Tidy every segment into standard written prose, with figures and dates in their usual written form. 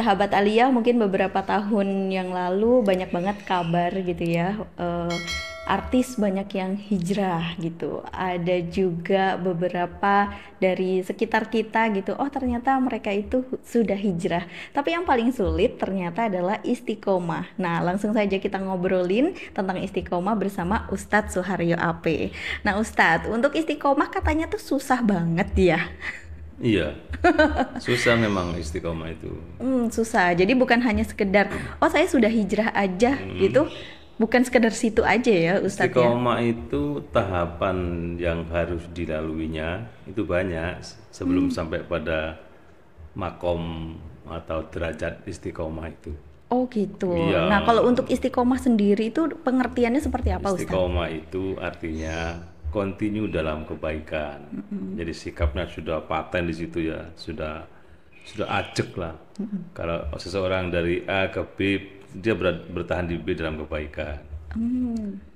sahabat Alia mungkin beberapa tahun yang lalu banyak banget kabar gitu ya, artis banyak yang hijrah gitu. Ada juga beberapa dari sekitar kita gitu, oh ternyata mereka itu sudah hijrah. Tapi yang paling sulit ternyata adalah istiqomah. Nah, langsung saja kita ngobrolin tentang istiqomah bersama Ustadz Suharyo AP. Nah, Ustadz, untuk istiqomah katanya tuh susah banget ya. Iya, susah memang istiqomah itu. Susah. Jadi bukan hanya sekedar, oh saya sudah hijrah aja gitu. Bukan sekedar situ aja ya Ustadz ya. Istiqomah itu tahapan yang harus dilaluinya itu banyak sebelum sampai pada makom atau derajat istiqomah itu. Oh gitu. Iya, Nah kalau untuk istiqomah sendiri itu pengertiannya seperti apa Ustadz? istiqomah itu artinya continue dalam kebaikan. Jadi sikapnya sudah paten di situ ya, sudah ajek lah. Kalau seseorang dari A ke B, dia bertahan di B dalam kebaikan.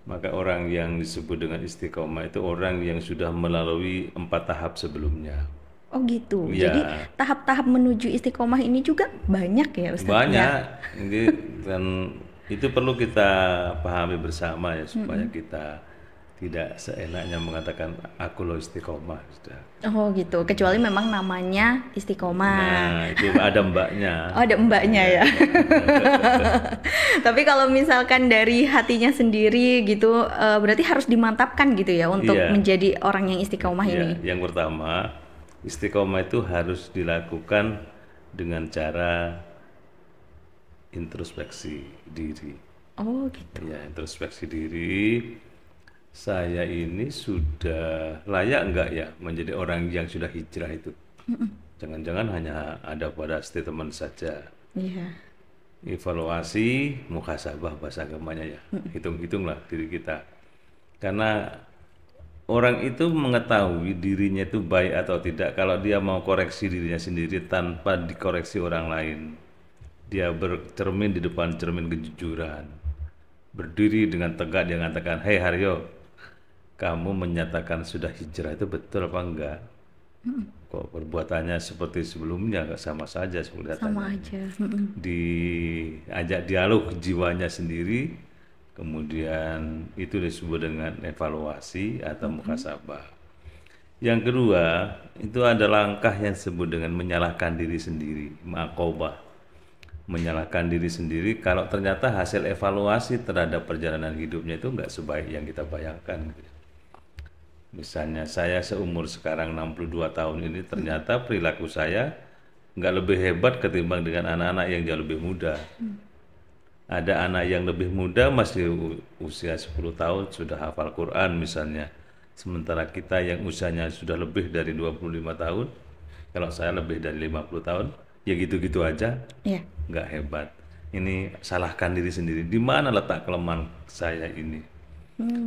Maka orang yang disebut dengan istiqomah itu orang yang sudah melalui 4 tahap sebelumnya. Oh gitu. Jadi Ya, tahap-tahap menuju istiqomah ini juga banyak ya Ustadz ya. banyak. Ini dan itu perlu kita pahami bersama ya supaya kita tidak seenaknya mengatakan aku lo istiqomah sudah. Oh gitu. Kecuali memang namanya istiqomah. Nah, itu ada mbaknya. Oh ada mbaknya ya. Tapi kalau misalkan dari hatinya sendiri gitu, berarti harus dimantapkan gitu ya untuk Iya. menjadi orang yang istiqomah Ya, ini. yang pertama, istiqomah itu harus dilakukan dengan cara introspeksi diri. Oh gitu. Ya, introspeksi diri. Saya ini sudah layak enggak ya menjadi orang yang sudah hijrah itu? Jangan-jangan hanya ada pada statement saja. Iya. Evaluasi, muhasabah bahasa agamanya ya. Hitung-hitunglah diri kita. Karena orang itu mengetahui dirinya itu baik atau tidak kalau dia mau koreksi dirinya sendiri tanpa dikoreksi orang lain. Dia bercermin di depan cermin kejujuran. Berdiri dengan tegak dia mengatakan, "Hei Haryo, kamu menyatakan sudah hijrah itu betul apa enggak? Kok perbuatannya seperti sebelumnya enggak sama saja Sama kelihatannya." aja. Diajak dialog jiwanya sendiri, kemudian itu disebut dengan evaluasi atau muhasabah. Yang kedua, itu ada langkah yang disebut dengan menyalahkan diri sendiri, maqobah. Menyalahkan diri sendiri kalau ternyata hasil evaluasi terhadap perjalanan hidupnya itu enggak sebaik yang kita bayangkan. Misalnya saya seumur sekarang 62 tahun ini ternyata perilaku saya nggak lebih hebat ketimbang dengan anak-anak yang jauh lebih muda. Ada anak yang lebih muda masih usia 10 tahun sudah hafal Quran misalnya. Sementara kita yang usianya sudah lebih dari 25 tahun, kalau saya lebih dari 50 tahun, ya gitu-gitu aja, Iya. nggak hebat. Ini salahkan diri sendiri. Di mana letak kelemahan saya ini?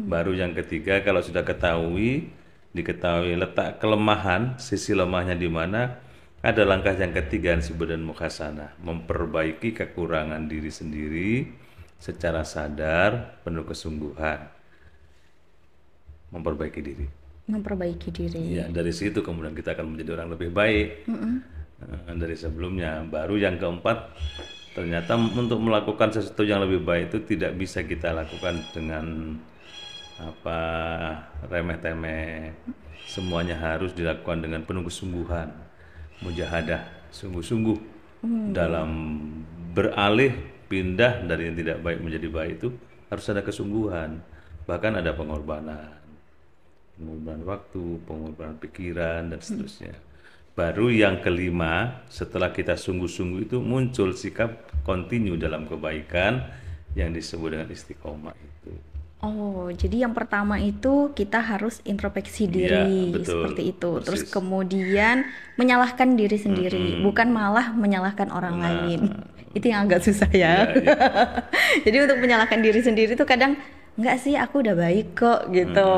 Baru yang ketiga, kalau sudah diketahui letak kelemahan, sisi lemahnya di mana, ada langkah yang ketiga yang disebut dengan muhasana, memperbaiki kekurangan diri sendiri secara sadar, penuh kesungguhan, memperbaiki diri. Memperbaiki diri. Ya, dari situ kemudian kita akan menjadi orang lebih baik dari sebelumnya. Baru yang keempat, ternyata untuk melakukan sesuatu yang lebih baik itu tidak bisa kita lakukan dengan apa remeh-temeh. Semuanya harus dilakukan dengan penuh kesungguhan, mujahadah, sungguh-sungguh dalam beralih pindah dari yang tidak baik menjadi baik itu harus ada kesungguhan, bahkan ada pengorbanan waktu, pengorbanan pikiran dan seterusnya. Baru yang kelima, setelah kita sungguh-sungguh itu muncul sikap kontinu dalam kebaikan yang disebut dengan istiqomah itu. Oh, jadi yang pertama itu kita harus introspeksi Iya, diri betul, seperti itu. Terus persis. kemudian menyalahkan diri sendiri, bukan malah menyalahkan orang lain. Itu yang agak susah ya. Iya, iya. Jadi untuk menyalahkan diri sendiri tuh kadang enggak sih aku udah baik kok gitu.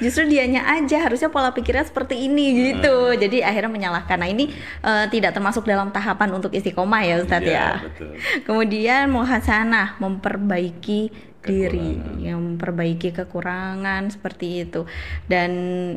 Justru dianya aja harusnya pola pikirnya seperti ini gitu. Jadi akhirnya menyalahkan. Nah, ini tidak termasuk dalam tahapan untuk istiqomah ya Ustadz Iya, ya. betul. Kemudian muhasanah, memperbaiki diri, kekurangan. yang memperbaiki kekurangan seperti itu. Dan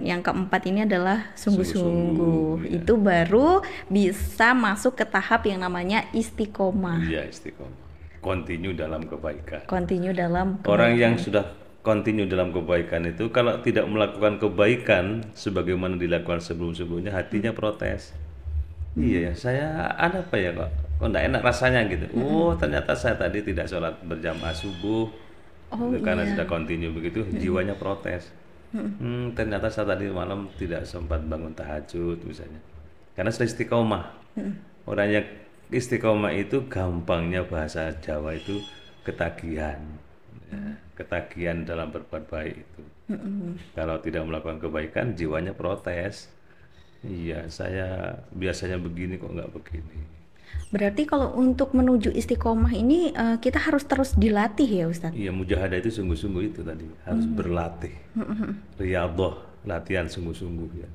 yang keempat ini adalah Sungguh-sungguh, sungguh-sungguh. ya. Itu baru bisa masuk ke tahap yang namanya istiqomah, Iya, istiqomah. Continue dalam kebaikan. continue dalam Orang yang kebaikan. sudah continue dalam kebaikan itu kalau tidak melakukan kebaikan sebagaimana dilakukan sebelum-sebelumnya, hatinya protes. Iya, saya ada apa ya kok enggak enak rasanya gitu. Oh, ternyata saya tadi tidak sholat berjamaah subuh. Oh Itu karena iya. sudah continue begitu, jiwanya protes. Ternyata saya tadi malam tidak sempat bangun tahajud misalnya. Karena sudah istiqomah. Orang yang istiqomah itu gampangnya bahasa Jawa itu ketagihan. Ya, ketagihan dalam berbuat baik itu. Kalau tidak melakukan kebaikan, jiwanya protes. Iya, saya biasanya begini kok nggak begini. Berarti kalau untuk menuju istiqomah ini kita harus terus dilatih ya Ustadz? Iya, mujahadah itu sungguh-sungguh itu tadi, harus berlatih. Riyadhah, latihan sungguh-sungguh ya.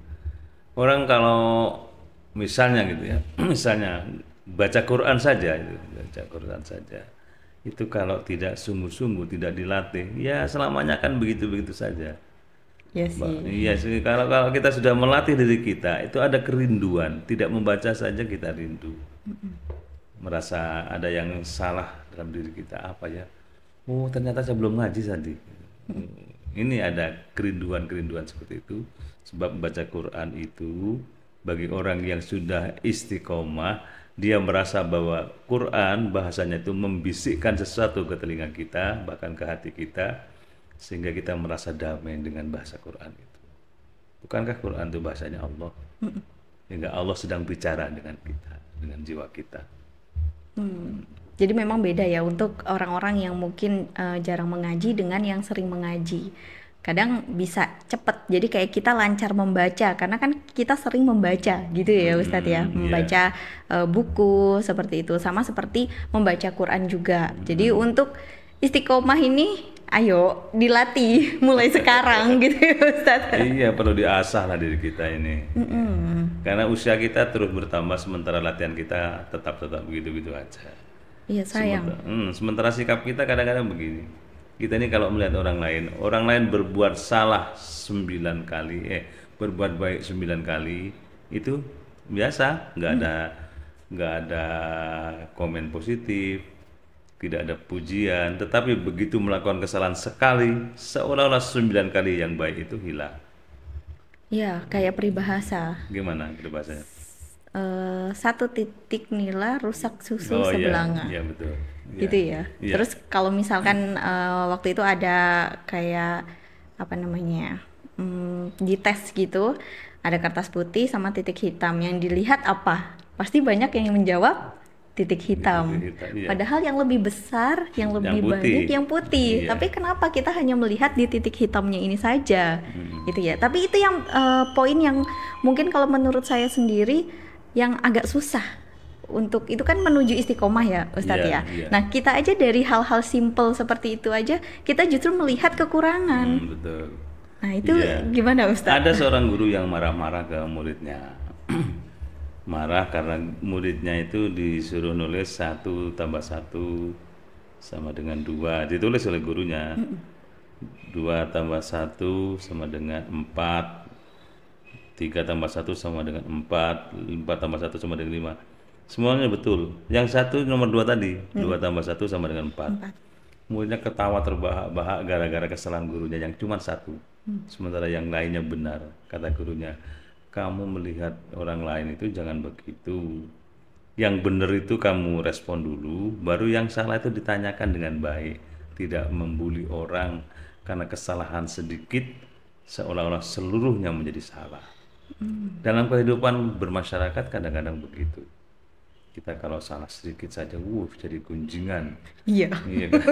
Orang kalau misalnya gitu ya, misalnya baca Quran saja, baca Quran saja, itu kalau tidak sungguh-sungguh, tidak dilatih, ya selamanya kan begitu-begitu saja. Ya sih. Iya sih, kalau kita sudah melatih diri kita, itu ada kerinduan. Tidak membaca saja kita rindu, merasa ada yang salah dalam diri kita apa ya? Oh ternyata saya belum ngaji tadi. Ini ada kerinduan-kerinduan seperti itu. Sebab membaca Quran itu bagi orang yang sudah istiqomah, dia merasa bahwa Quran bahasanya itu membisikkan sesuatu ke telinga kita, bahkan ke hati kita, sehingga kita merasa damai dengan bahasa Quran itu. Bukankah Quran itu bahasanya Allah? Sehingga Allah sedang bicara dengan kita, dengan jiwa kita. Jadi memang beda ya untuk orang-orang yang mungkin jarang mengaji dengan yang sering mengaji. Kadang bisa cepet, jadi kayak kita lancar membaca karena kan kita sering membaca gitu ya Ustadz ya, Iya. membaca buku seperti itu, sama seperti membaca Quran juga. Jadi untuk istiqomah ini ayo dilatih mulai sekarang gitu ya Ustadz. Iya, perlu diasah lah diri kita ini. Karena usia kita terus bertambah, sementara latihan kita tetap begitu-begitu aja. Iya sayang. Sementara sikap kita kadang-kadang begini. Kita ini kalau melihat orang lain berbuat salah 9 kali, berbuat baik 9 kali, itu biasa, nggak ada komen positif, tidak ada pujian. Tetapi begitu melakukan kesalahan sekali, seolah-olah 9 kali yang baik itu hilang. Ya kayak peribahasa. Gimana bahasanya? Satu titik nila rusak susu Oh iya, sebelanga. iya betul. Iya. Gitu ya. Iya. Terus kalau misalkan waktu itu ada kayak apa namanya dites gitu, ada kertas putih sama titik hitam, yang dilihat apa? Pasti banyak yang menjawab titik hitam. Titik hitam, iya. Padahal yang lebih besar, yang lebih putih. banyak yang putih. Iya. Tapi kenapa kita hanya melihat di titik hitamnya ini saja, gitu ya? Tapi itu yang poin yang mungkin kalau menurut saya sendiri yang agak susah untuk itu kan menuju istiqomah ya Ustadz Iya, ya. iya. Nah kita aja dari hal-hal simple seperti itu aja kita justru melihat kekurangan. Betul. Nah itu Iya. gimana Ustadz? Ada seorang guru yang marah-marah ke muridnya. Marah karena muridnya itu disuruh nulis 1 tambah 1 sama dengan 2. Ditulis oleh gurunya. 2 tambah 1 sama dengan 4. 3 tambah 1 sama dengan 4. 4 tambah 1 sama dengan 5. Semuanya betul. Yang satu nomor 2 tadi, 2 tambah 1 sama dengan 4. Muridnya ketawa terbahak-bahak gara-gara kesalahan gurunya yang cuma 1. Sementara yang lainnya benar. Kata gurunya, kamu melihat orang lain itu jangan begitu. Yang benar itu kamu respon dulu, baru yang salah itu ditanyakan dengan baik. Tidak membuli orang karena kesalahan sedikit seolah-olah seluruhnya menjadi salah. Dalam kehidupan bermasyarakat kadang-kadang begitu. Kita kalau salah sedikit saja, jadi gunjingan. Iya. Iya kan?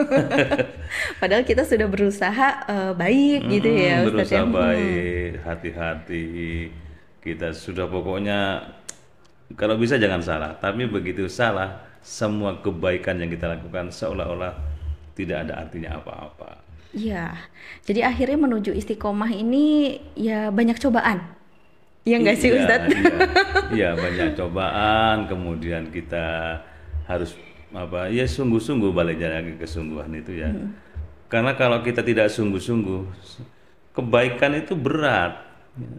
Padahal kita sudah berusaha baik gitu ya Ustadz Berusaha ya. baik, hati-hati. Kita sudah pokoknya kalau bisa jangan salah. Tapi begitu salah, semua kebaikan yang kita lakukan seolah-olah tidak ada artinya apa-apa. Iya. Jadi akhirnya menuju istiqomah ini ya banyak cobaan. Iya nggak sih Ustadz? Iya, banyak cobaan, kemudian kita harus sungguh-sungguh, baliknya lagi kesungguhan itu ya. Karena kalau kita tidak sungguh-sungguh, kebaikan itu berat.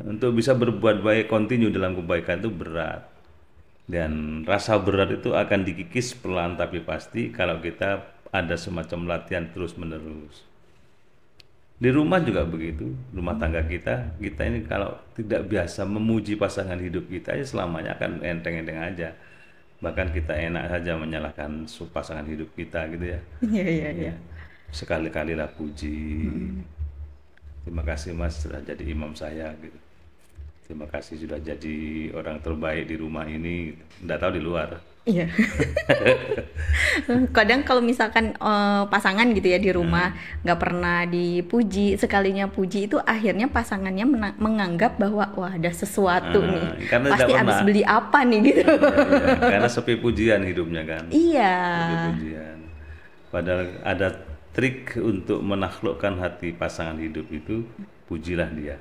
Untuk bisa berbuat baik, continue dalam kebaikan itu berat. Dan rasa berat itu akan dikikis pelan tapi pasti kalau kita ada semacam latihan terus-menerus. Di rumah juga begitu, rumah tangga kita ini kalau tidak biasa memuji pasangan hidup kita, ya selamanya akan enteng-enteng aja. Bahkan kita enak saja menyalahkan pasangan hidup kita gitu ya. Iya, iya, iya. Ya, sekali-kalilah puji. Terima kasih Mas sudah jadi imam saya gitu. Terima kasih sudah jadi orang terbaik di rumah ini. Nggak tahu di luar. Iya. Kadang kalau misalkan pasangan gitu ya di rumah nggak pernah dipuji, sekalinya puji itu akhirnya pasangannya menganggap bahwa wah ada sesuatu nih, Karena pasti tidak habis pernah. beli apa nih gitu. Ya, karena sepi pujian hidupnya kan. Iya. Sepi pujian. Padahal ada trik untuk menaklukkan hati pasangan hidup itu, pujilah dia.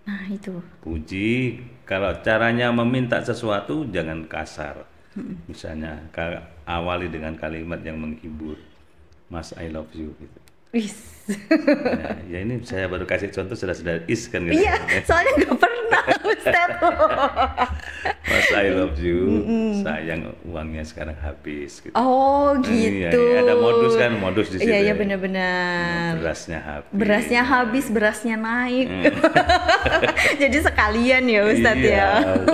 Nah itu. Puji, kalau caranya meminta sesuatu jangan kasar. Misalnya awali dengan kalimat yang menghibur, Mas I love you gitu. Wis. Ya ini saya baru kasih contoh sudah is kan gitu. Iya, soalnya nggak pernah Ustaz. Mas I love you, sayang uangnya sekarang habis gitu. Oh Iya, gitu. ada modus di situ. Iya, iya ya. benar-benar. Berasnya habis. Berasnya habis, berasnya naik. Jadi sekalian ya Ustadz Iya, ya.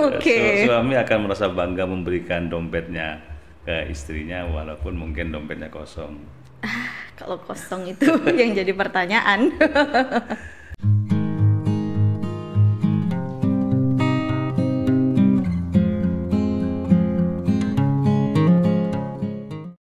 Oke. Suami akan merasa bangga memberikan dompetnya ke istrinya walaupun mungkin dompetnya kosong. Kalau kosong itu yang jadi pertanyaan.